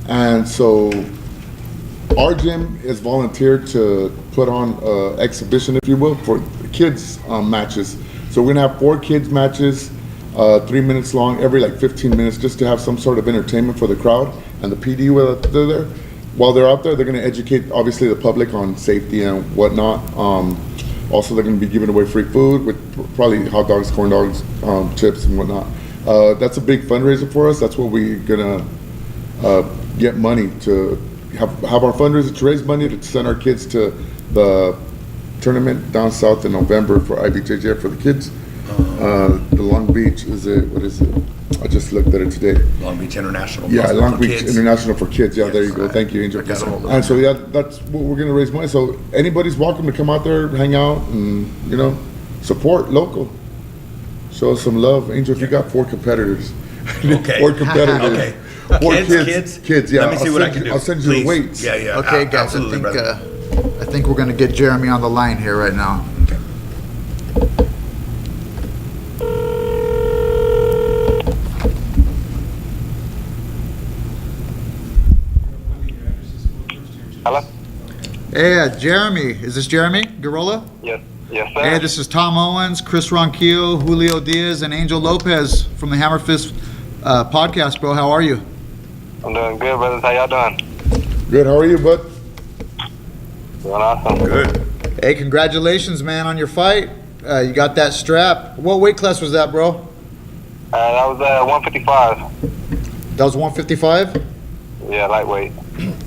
And so our gym is volunteered to put on exhibition, if you will, for kids matches. So we're gonna have 4 kids matches, 3 minutes long, every like 15 minutes, just to have some sort of entertainment for the crowd and the PD while they're there. While they're out there, they're gonna educate obviously the public on safety and whatnot. Also, they're gonna be giving away free food with probably hot dogs, corn dogs, chips and whatnot. That's a big fundraiser for us. That's what we're gonna get money to have our fundraiser to raise money to send our kids to the tournament down south in November for IBJJF for the kids. The Long Beach what is it? I just looked at it today. Long Beach International. Yeah, Festival Long for Beach kids. International for Kids. Yeah, there you go. Yes, Thank you, Angel. I got all And so yeah, that's what we're gonna raise money. So anybody's welcome to come out there, hang out, and support local. Show us some love, Angel. If you got 4 competitors, Okay. 4 competitors. Okay. 4 Kids? kids. Yeah. Let me see what I can do. I'll send you Please. the weights. Yeah, yeah. Okay, guys, Absolutely, brother. I think we're gonna get Jeremy on the line here right now. Okay. Hello? Hey, Jeremy, is this Jeremy Garola? Yes, yes, sir. Hey, this is Tom Owens, Chris Ronquillo, Julio Diaz, and Angel Lopez from the HammerFist podcast, bro. How are you? I'm doing good, brothers. How y'all doing? Good. How are you, bud? Doing awesome. Good. Hey, congratulations, man, on your fight. You got that strap. What weight class was that, bro? That was 155. That was 155? Yeah, lightweight.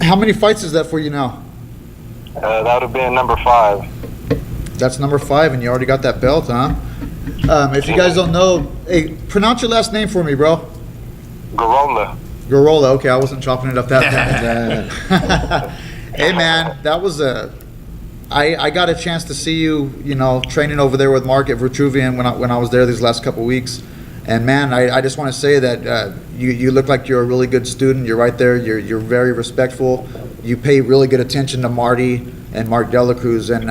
How many fights is that for you now? That would have been number 5. That's number 5, and you already got that belt, huh? If you guys don't know, hey, pronounce your last name for me, bro. Garola. Garola. Okay, I wasn't chopping it up that fast. Hey, man, that was I got a chance to see you, training over there with Mark at Vitruvian when I was there these last couple weeks. And man, I just want to say that you look like you're a really good student. You're right there. You're very respectful. You pay really good attention to Marty and Mark Delacruz, and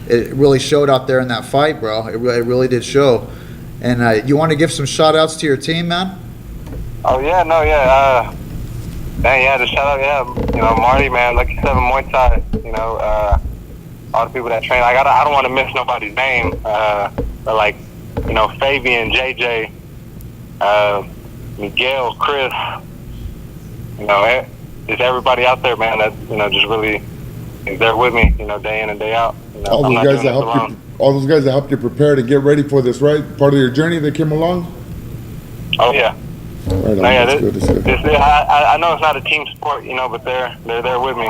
it really showed out there in that fight, bro. It really did show. And you want to give some shout outs to your team, man? Oh, yeah, no, yeah. Man, yeah, just shout out, Marty, man, Lucky 7 Muay Thai, all the people that train. Like, I don't want to miss nobody's name, but like, Fabian, JJ, Miguel, Chris, just everybody out there, man, that, just really is there with me, day in and day out. All I'm those not guys doing that this helped alone. you. All those guys that helped you prepare to get ready for this, right? Part of your journey that came along. Oh, yeah. Right on. No, yeah, That's good. That's good. I know it's not a team sport, but they're there with me.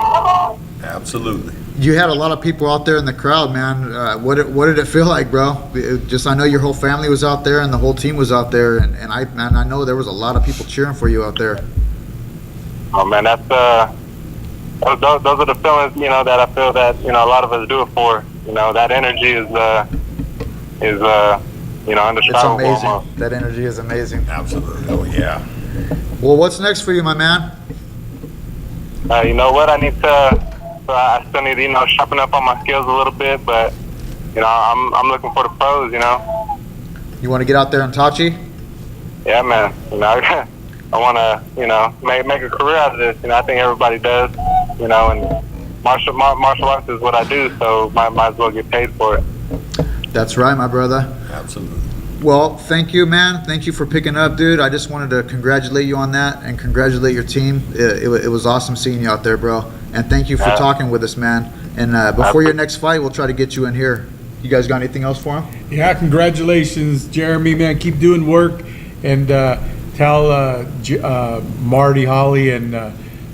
Absolutely. You had a lot of people out there in the crowd, man. What did it feel like, bro? I know your whole family was out there and the whole team was out there, and I know there was a lot of people cheering for you out there. Oh man, that's those are the feelings that I feel that a lot of us do it for. That energy is It's indescribable. amazing. Almost. That energy is amazing. Absolutely. Oh, yeah. Well, what's next for you, my man? You know what? I still need to sharpen up on my skills a little bit, but I'm looking for the pros. You want to get out there and Tachi? Yeah, man. I want to make a career out of this. I think everybody does. And martial arts is what I do, so might as well get paid for it. That's right, my brother. Absolutely. Well, thank you, man. Thank you for picking up, dude. I just wanted to congratulate you on that and congratulate your team. It was awesome seeing you out there, bro. And thank you for talking with us, man. And before your next fight, we'll try to get you in here. You guys got anything else for him? Yeah, congratulations, Jeremy, man. Keep doing work, and tell Marty Holly and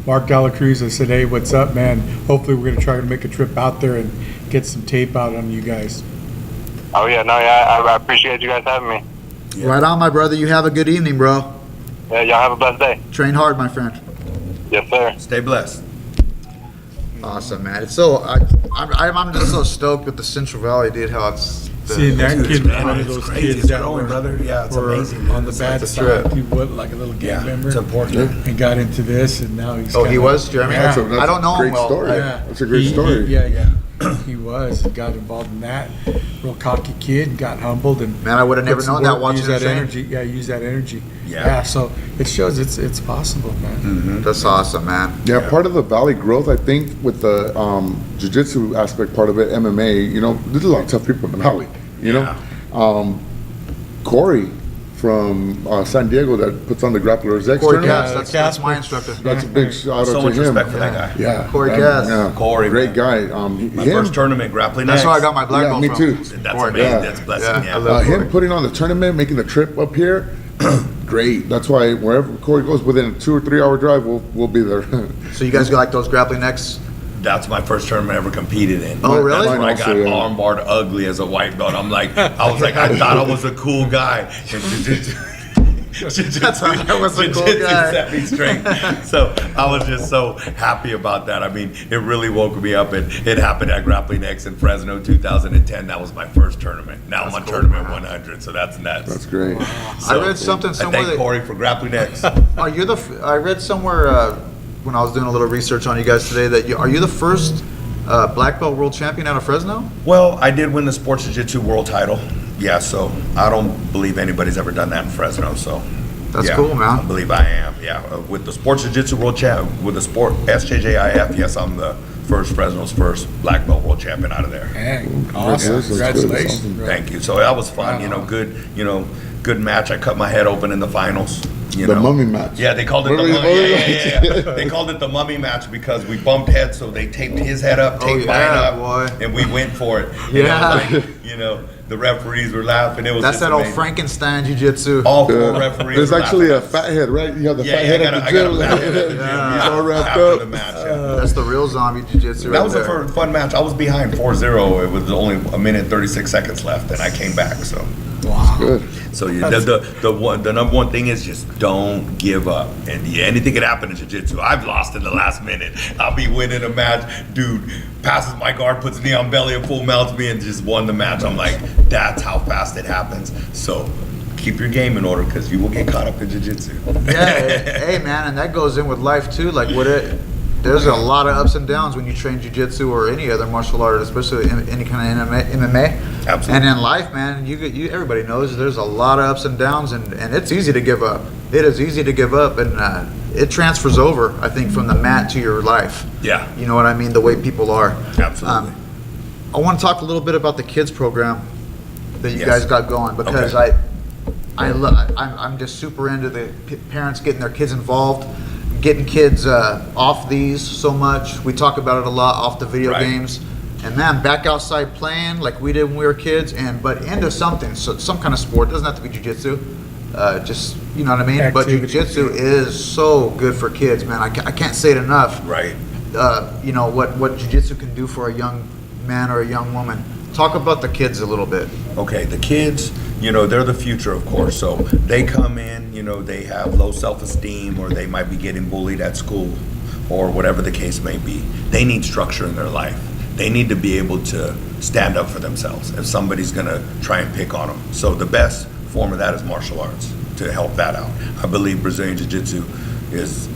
Mark Delacruz, I said, hey, what's up, man? Hopefully we're going to try to make a trip out there and get some tape out on you guys. Oh yeah, no, yeah. I appreciate you guys having me. Yeah. Right on, my brother. You have a good evening, bro. Yeah, y'all have a blessed day. Train hard, my friend. Yes, sir. Stay blessed. Awesome, man. It's so I'm just so stoked with the Central Valley, dude. How it's Seeing that Dude, kid, man, one of it's those crazy. kids It's that growing, were, brother. Yeah, it's were amazing, man. on the It's bad like a side. trip. He was like a little gang Yeah, member. it's important. And got into this, and now he's. Oh, he kinda- was, Jeremy? Yeah. That's I don't know him great well. story. Yeah. That's a great He- story. yeah, He was. He got involved in that. Real cocky kid, got humbled, and Man, I would have never put some known that work, watching use him that train. energy. Yeah, use that energy. Yeah. So it shows it's possible, man. That's awesome, man. Yeah, part of the Valley growth, I think, with the jiu-jitsu aspect part of it, MMA, you know, there's a lot of tough people in the Valley, you know? Corey from San Diego that puts on the Grapplers X Corey tournament. Cass, that's my instructor. That's a big shout out So to much him. respect for that guy. Yeah. Corey and, Cass. Yeah, Corey, great man. guy. My Him, first tournament, grappling That's X. where I got my black Yeah, belt me from. too. That's Corey. amazing. Yeah. That's a blessing. Yeah, I Yeah. love him putting on the tournament, making the trip up here, great. That's why wherever Corey goes, within a 2 or 3 hour drive, we'll be there. So you guys got like those grappling necks? That's my first tournament I ever competed in. Oh, really? That's when I Mine got also, yeah. armbarred ugly as a white belt. I thought I was a cool guy. That's how I was a cool Jiu-jitsu guy. set me straight. So I was just so happy about that. I mean, it really woke me up. It happened at Grappling X in Fresno 2010. That was my first tournament. Now I'm on cool, tournament man. 100. So that's nuts. That's great. So, I read something I somewhere thank that Corey for Grappling X. oh, you're the. I read somewhere when I was doing a little research on you guys today that are you the first black belt world champion out of Fresno? Well, I did win the Sports Jiu-Jitsu world title. Yeah, so I don't believe anybody's ever done that in Fresno. So That's yeah, cool, man. I believe I am. Yeah, with the Sports Jiu-Jitsu world champ, with the sport SJJIF. Yes, I'm the Fresno's first black belt world champion out of there. Dang, awesome! That's good. Congratulations. That's awesome. Thank you. So that was fun. Good match. I cut my head open in the finals. The mummy match. Yeah, they called it Really? yeah. They called it the mummy match because we bumped heads, so they taped his head up, taped mine up, boy. and we went for it. Yeah. The referees were laughing. It was That's just that old amazing. Frankenstein jiu-jitsu. All four Yeah. referees. There's were actually a laughing. fat head, right? You have the Yeah, fat yeah, head I at got the a gym. fat head at the gym. Yeah. It's all wrapped After up. the match. Yeah. That's the real zombie jiu-jitsu. That right was there. a fun match. I was behind 4-0. It was only a minute 36 seconds left, and I came back. So. Wow. Good. So the number one thing is just don't give up. And anything can happen in jiu-jitsu. I've lost in the last minute. I'll be winning a match. Dude passes my guard, puts knee on belly and full mounts me and just won the match. I'm like, that's how fast it happens. So keep your game in order because you will get caught up in jiu-jitsu. Yeah, hey man, and that goes in with life too. Like there's a lot of ups and downs when you train jiu-jitsu or any other martial art, especially any kind of MMA. Absolutely. And in life, man, you everybody knows there's a lot of ups and downs, and it's easy to give up. It is easy to give up, and it transfers over, I think, from the mat to your life. Yeah. You know what I mean? The way people are. Absolutely. I want to talk a little bit about the kids program that you Yes. guys got going because Okay. I'm just super into the parents getting their kids involved, getting kids off these so much. We talk about it a lot off the video Right. games, and man, back outside playing like we did when we were kids, but into something, so some kind of sport. It doesn't have to be jiu-jitsu. Just you know what I mean. But Activity. jiu-jitsu is so good for kids, man. I can't say it enough. Right. You know what jiu-jitsu can do for a young man or a young woman. Talk about the kids a little bit. Okay, the kids, they're the future, of course. So they come in, they have low self-esteem or they might be getting bullied at school or whatever the case may be. They need structure in their life. They need to be able to stand up for themselves if somebody's going to try and pick on them. So the best form of that is martial arts to help that out. I believe Brazilian Jiu-Jitsu is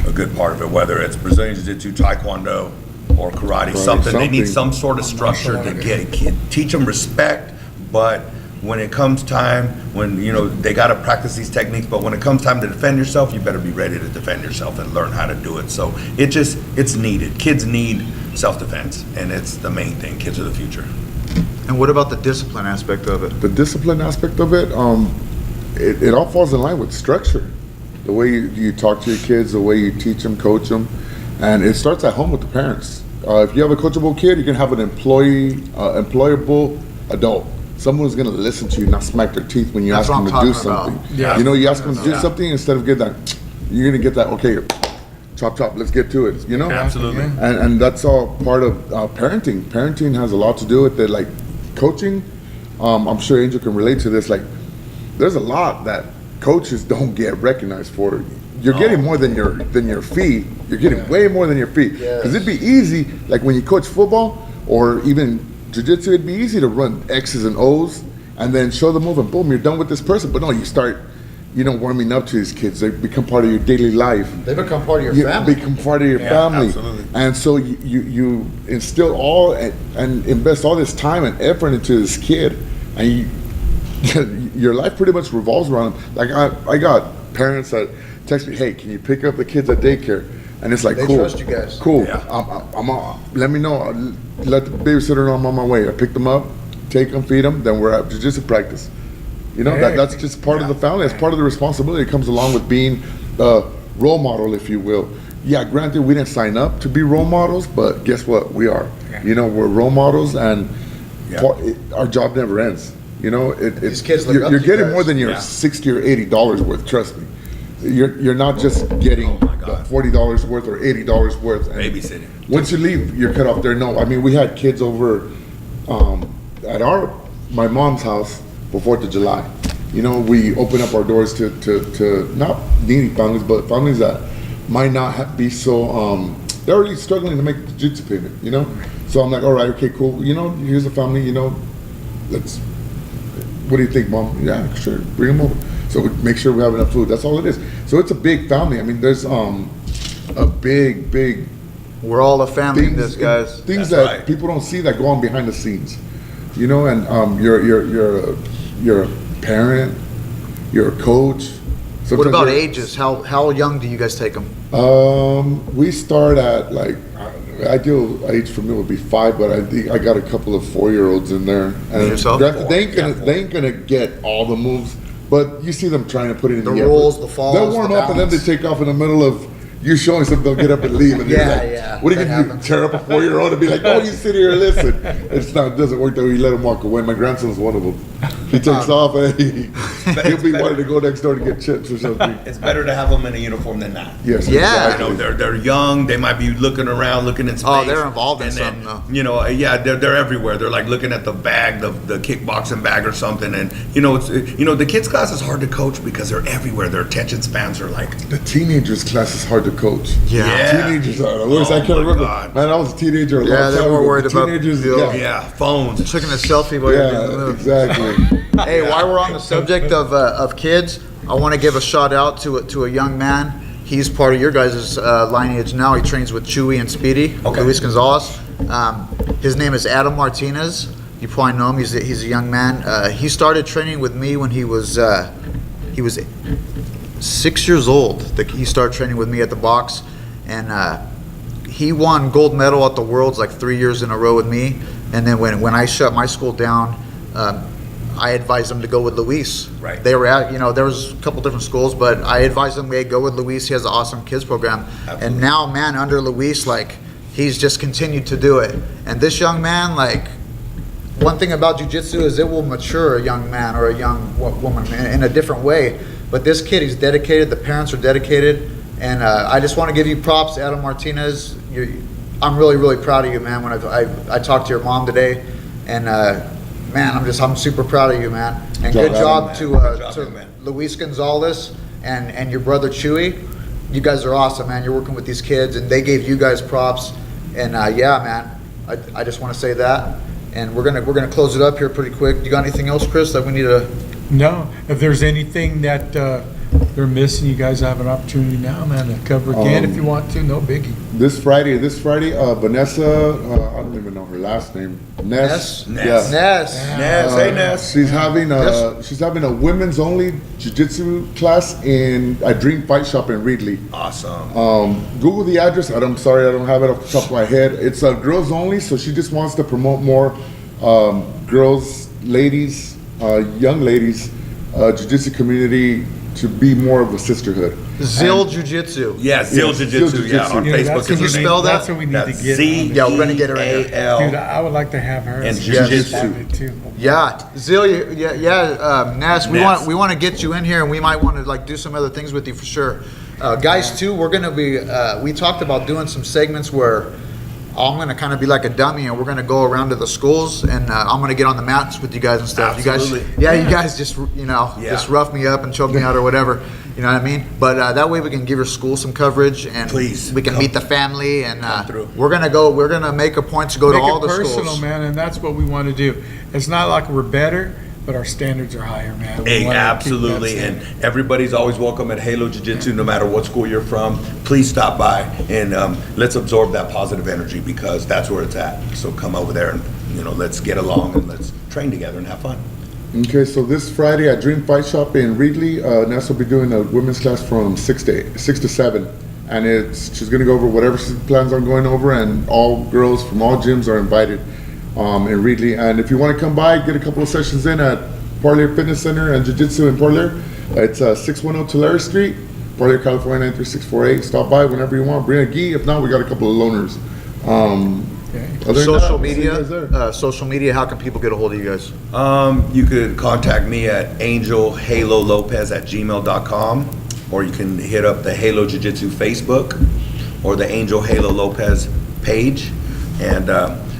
a good part of it, whether it's Brazilian Jiu-Jitsu, Taekwondo, or karate, something. They need some sort of structure to teach them respect, but when it comes time, when they got to practice these techniques, but when it comes time to defend yourself, you better be ready to defend yourself and learn how to do it. So it's needed. Kids need self-defense, and it's the main thing. Kids are the future. And what about the discipline aspect of it? The discipline aspect of it, it all falls in line with structure. The way you talk to your kids, the way you teach them, coach them, and it starts at home with the parents. If you have a coachable kid, you can have an employable adult. Someone who's going to listen to you, not smack their teeth when you That's ask them what to I'm do talking about. something. Yeah. You ask them to do Yeah. something instead of get that, you're going to get that, okay, chop, chop, let's get to it, Absolutely. And that's all part of parenting. Parenting has a lot to do with it, like coaching. I'm sure Angel can relate to this. Like, there's a lot that coaches don't get recognized for. You're getting more than your fee. You're getting way more than your fee. Because it'd be easy, like when you coach football or even jiu-jitsu, it'd be easy to run X's and O's and then show the move and boom, you're done with this person. But no, you start warming up to these kids. They become part of your daily life. They become part of your You family. become part of your family. absolutely. And so you instill all and invest all this time and effort into this kid, and your life pretty much revolves around him. Like I got parents that text me, "Hey, can you pick up the kids at daycare?" And it's like, They cool. trust you guys. Cool. Yeah. Let me know. Let the babysitter know I'm on my way. I pick them up, take them, feed them. Then we're at jiu-jitsu practice. That's just part of the family. That's part of the responsibility that comes along with being a role model, if you will. Yeah, granted, we didn't sign up to be role models, but guess what? We are. We're role models, and our job never ends. These kids look up you're to you getting guys. more than your $60 or $80 worth. Trust me. You're not just getting Oh my God. $40 worth or $80 worth. And Babysitting. once you leave, you're cut off there. No, I mean, we had kids over at my mom's house for 4th of July. We open up our doors to not needy families, but families that might not be so, they're already struggling to make the jiu-jitsu payment, So I'm like, all right, okay, cool. Here's a family, what do you think, Mom? Yeah, sure, bring them over. So we make sure we have enough food. That's all it is. So it's a big family. I mean, there's a big We're all a family in this, guys. things That's that right. people don't see that go on behind the scenes, and you're a parent, you're a coach. What Sometimes about you're- ages? How young do you guys take them? We start at ideal age for me would be 5, but I think I got a couple of 4-year-olds in there. And Yourself? granted, they ain't gonna get all the moves, but you see them trying to put it in The the rolls, effort. the falls, They'll warm the up and then they balance. take off in the middle of you showing something. They'll get up and leave. And Yeah, you're like, yeah, what are you that gonna do? happens. Tear up a 4-year-old and be like, oh, you sit here and listen. It doesn't work that way. You let them walk away. My grandson's one of them. He takes off and he'll be wanting to go next door to get chips or something. It's better to have them in a uniform than not. Yes. Yeah. Exactly. They're young. They might be looking around, looking in space. Oh, they're involved in and then, something, though. They're everywhere. They're like looking at the bag, the kickboxing bag or something. And the kids class is hard to coach because they're everywhere. Their attention spans are like. The teenagers class is hard to coach. Yeah. Teenagers are. I can't my remember. God. Man, I was a teenager a long Yeah, time they're more ago. worried about teenagers. the- Yeah, phones. Taking a selfie while you're doing the Yeah, move. exactly. Hey, while we're on the subject of kids, I want to give a shout out to a young man. He's part of your guys' lineage now. He trains with Chewy and Speedy, Okay. Luis Gonzalez. His name is Adam Martinez. You probably know him. He's a young man. He started training with me when he was 6 years old. He started training with me at the box, and he won gold medal at the Worlds like 3 years in a row with me. And then when I shut my school down, I advised him to go with Luis. Right. They were at, there was a couple different schools, but I advised him, hey, go with Luis. He has an awesome kids program. Absolutely. And now, man, under Luis, he's just continued to do it. And this young man, one thing about jiu-jitsu is it will mature a young man or a young woman in a different way. But this kid, he's dedicated. The parents are dedicated. And I just want to give you props, Adam Martinez. I'm really, really proud of you, man. When I talked to your mom today, and man, I'm super proud of you, man. And good job to Good job, man. Luis Gonzalez and your brother Chewy. You guys are awesome, man. You're working with these kids, and they gave you guys props. And yeah, man, I just want to say that. And we're gonna close it up here pretty quick. You got anything else, Chris, that we need to? No, if there's anything that they're missing, you guys have an opportunity now, man, to cover again if you want to. No biggie. This Friday, Vanessa, I don't even know her last name. Ness. Ness. Yeah. Ness. Ness, hey Ness. She's having a women's only jiu-jitsu class at Dream Fight Shop in Reedley. Awesome. Google the address. I'm sorry, I don't have it off the top of my head. It's girls only, so she just wants to promote more girls, ladies, young ladies, jiu-jitsu community to be more of a sisterhood. Zill Jiu-Jitsu. Yeah, Zil Yes, Jiu-Jitsu. Zil Yeah, on Yeah, Facebook. that's Can what you we need- spell that? That's what we need to That's get. Yeah, we're gonna get her in here. Dude, Z-E-A-L. I would like to have her. And as a jiu-jitsu. guest on it, too. Yeah, Zill, Ness, we Ness. want to get you in here, and we might want to do some other things with you for sure. Guys, too, we're gonna be. We talked about doing some segments where I'm gonna kind of be like a dummy, and we're gonna go around to the schools, and I'm gonna get on the mats with you guys and stuff. Absolutely. You guys just just rough me up and choke me out or whatever. You know what I mean? But that way we can give your school some coverage, and Please, we can come- meet the family, and come through. we're gonna make a point to go Make to all it the personal, schools. man, and that's what we want to do. It's not like we're better. but our standards are higher, man. We Hey, wanna keep that absolutely, standard. and everybody's always welcome at Halo Jiu-Jitsu, no matter what school you're from. Please stop by and let's absorb that positive energy, because that's where it's at. So come over there and, you know, let's get along and let's train together and have fun. Okay, so this Friday at Dream Fight Shop in Reedley, Ness will be doing a women's class from 6 to 7. And she's gonna go over whatever she plans on going over, and all girls from all gyms are invited in Reedley. And if you wanna come by, get a couple of sessions in at Parlier Fitness Center and Jiu-Jitsu in Parlier. It's 610 Tulare Street, Parlier, California 93648. Stop by whenever you want, bring a gi. If not, we got a couple of loaners. Other than Social that, we'll see you guys there. media, social media, how can people get a hold of you guys? You could contact me at angelhalolopez@gmail.com, or you can hit up the Halo Jiu-Jitsu Facebook or the Angel Halo Lopez page, and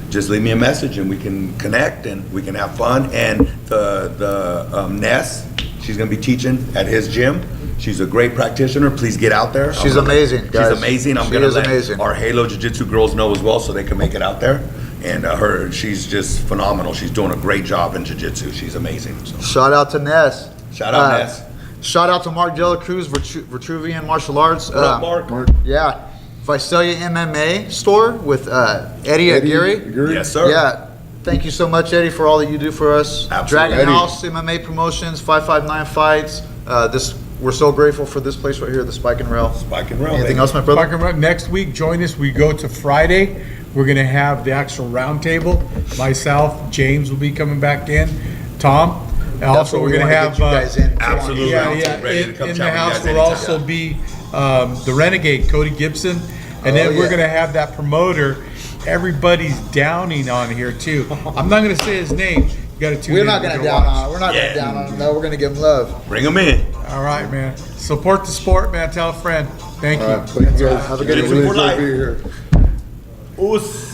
just leave me a message and we can connect and we can have fun. And the Ness, she's gonna be teaching at his gym. She's a great practitioner. Please get out there. She's amazing, guys. She's amazing. I'm She gonna is let amazing. our Halo Jiu-Jitsu girls know as well, so they can make it out there. And she's just phenomenal. She's doing a great job in Jiu-Jitsu. She's amazing. So. Shout out to Ness. Shout out, Ness. Shout out to Mark Dela Cruz, Vitruvian Martial Arts. What up, Mark? Yeah, Visalia MMA store with Eddie Aguirre. Yes, sir. Yeah, thank you so much, Eddie, for all that you do for us. Absolutely. Dragon Eddie. House MMA Promotions, 559 Fights. We're so grateful for this place right here, the Spike and Rail. Spike and Rail, Anything baby. else, my brother? Parking lot. Next week, join us. We go to Friday. We're gonna have the actual roundtable. Myself, James will be coming back in. Tom. And That's also, what we're we gonna wanna have get you guys in. Absolutely. Yeah, I'm yeah. ready to come In chat the with you house guys will anytime. also be the Renegade, Cody Gibson, and then Oh, we're yeah. gonna have that promoter. Everybody's downing on here too. I'm not gonna say his name. You gotta tune in. We're not to gonna go down watch. on. We're not Yeah. gonna down on him. No, we're gonna give him love. Bring them in. All right, man. Support the sport, man. Tell a friend. Thank you. All right, thank you guys. Have a good Really evening. enjoyed being here. Us.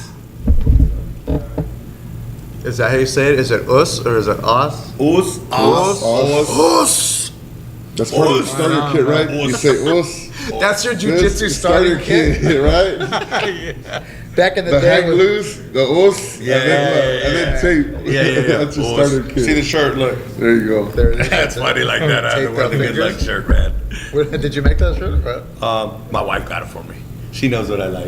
Is that how you say it? Is it us or is it us? Us. Us. Us. That's part of the starter kit, right? You say us. That's your This jujitsu is starter kit. right? Back in the The day, hang with- loose, the us, Yeah, and then tape. Yeah. That's your Us. starter kit. See the shirt, look. There you go. There it is. That's funny like that. I had to Taped wear up the good fingers. luck shirt, man. Did you make that shirt? My wife got it for me. She knows what I like.